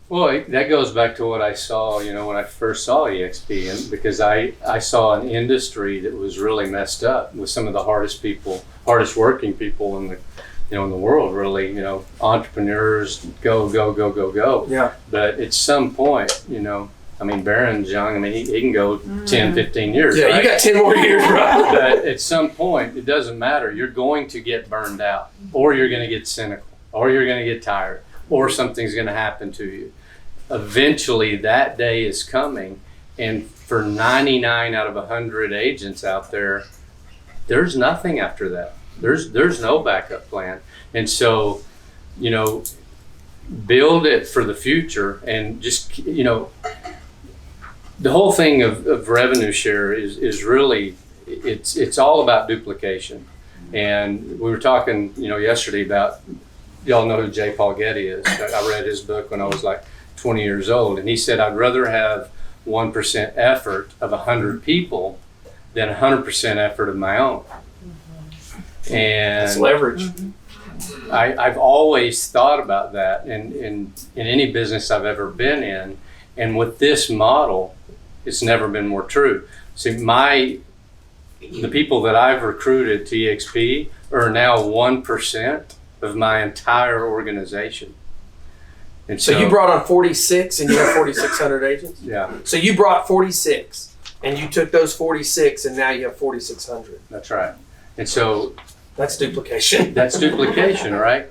Well, that goes back to what I saw, when I first saw EXP, and because I saw an industry that was really messed up with some of the hardest working people in the world, really, entrepreneurs go. Yeah. But at some point, Barron's young. He can go 10, 15 years. Yeah, right? you got 10 more years, right? But at some point, it doesn't matter. You're going to get burned out, or you're going to get cynical, or you're going to get tired, or something's going to happen to you. Eventually, that day is coming, and for 99 out of 100 agents out there, there's nothing after that. There's no backup plan. And so, build it for the future, and just, the whole thing of revenue share is really, it's all about duplication. And we were talking, yesterday about, y'all know who J. Paul Getty is. I read his book when I was like 20 years old, and he said, I'd rather have 1% effort of 100 people than 100% effort of my own. And It's leverage. I've always thought about that in any business I've ever been in. And with this model, it's never been more true. See, the people that I've recruited to EXP are now 1% of my entire organization. And So you brought on 46 and you have 4,600 agents? Yeah, So you brought 46 and you took those 46 and now you have 4,600. that's right. And so That's duplication. that's duplication, right?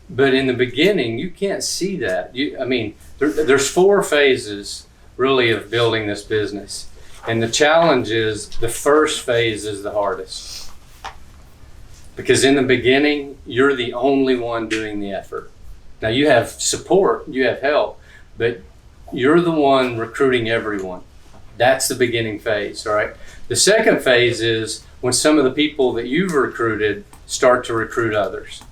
But in the beginning, you can't see that. There's 4 phases really of building this business. And the challenge is the first phase is the hardest. Because in the beginning, you're the only one doing the effort. Now you have support, you have help, but you're the one recruiting everyone. That's the beginning phase, all right? The second phase is when some of the people that you've recruited start to recruit others.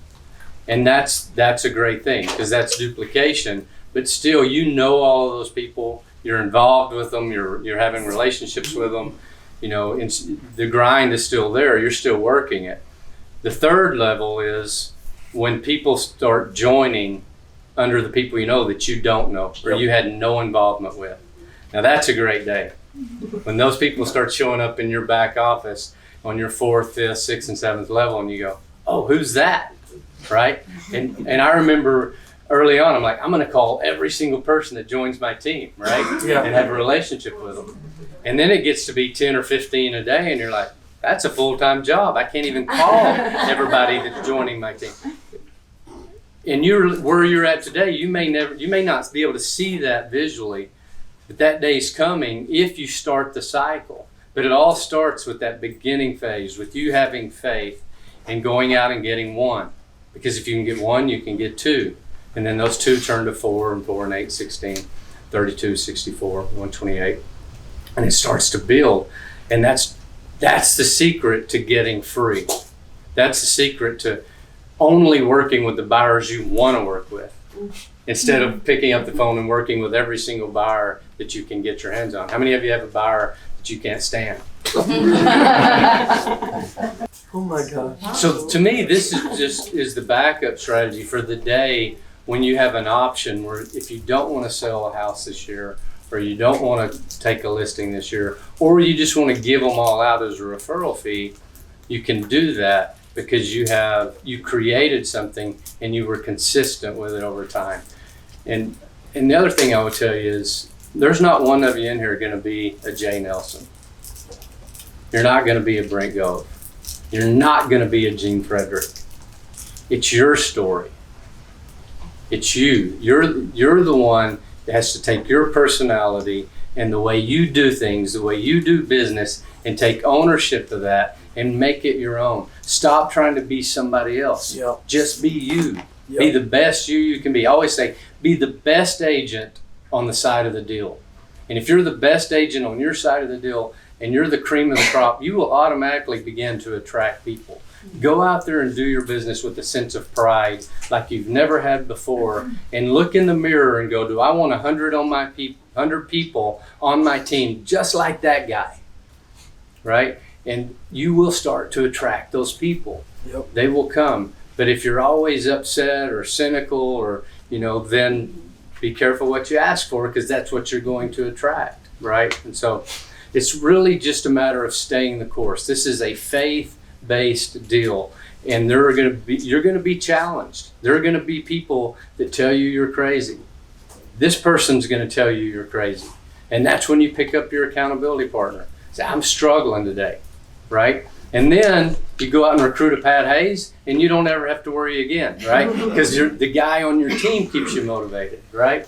And that's a great thing, because that's duplication, but still all of those people, you're involved with them, you're having relationships with them, the grind is still there, you're still working it. The third level is when people start joining under the people that you don't know or you had no involvement with. Now that's a great day. When those people start showing up in your back office on your 4th, 5th, 6th, and 7th level, and you go, oh, who's that? Right? And I remember early on, I'm like, I'm going to call every single person that joins my team, right? Yeah. And have a relationship with them. And then it gets to be 10 or 15 a day, and you're like, that's a full-time job. I can't even call everybody that's joining my team. And where you're at today, you may not be able to see that visually, but that day's coming if you start the cycle. But it all starts with that beginning phase, with you having faith and going out and getting 1. Because if you can get 1, you can get 2. And then those 2 turn to 4, and 4 and 8, 16, 32, 64, 128. And it starts to build. And that's the secret to getting free. That's the secret to only working with the buyers you want to work with, instead of picking up the phone and working with every single buyer that you can get your hands on. How many of you have a buyer that you can't stand? Oh my God. So to me, this is the backup strategy for the day when you have an option where if you don't want to sell a house this year, or you don't want to take a listing this year, or you just want to give them all out as a referral fee, you can do that because you created something and you were consistent with it over time. And the other thing I would tell you is there's not one of you in here going to be a Jay Nelson. You're not going to be a Brent Gove. You're not going to be a Gene Frederick. It's your story. It's you. You're the one that has to take your personality and the way you do things, the way you do business, and take ownership of that and make it your own. Stop trying to be somebody else. Yep. Just be you. Yep. Be the best you can be. I always say, be the best agent on the side of the deal. And if you're the best agent on your side of the deal and you're the cream of the crop, you will automatically begin to attract people. Go out there and do your business with a sense of pride like you've never had before, and look in the mirror and go, do I want 100 people on my team just like that guy? Right? And you will start to attract those people. Yep. They will come. But if you're always upset or cynical or then be careful what you ask for, because that's what you're going to attract, right? And so it's really just a matter of staying the course. This is a faith-based deal, and you're going to be challenged. There are going to be people that tell you you're crazy. This person's going to tell you you're crazy, and that's when you pick up your accountability partner. Say, I'm struggling today, right? And then you go out and recruit a Pat Hayes, and you don't ever have to worry again, right? Because the guy on your team keeps you motivated, right?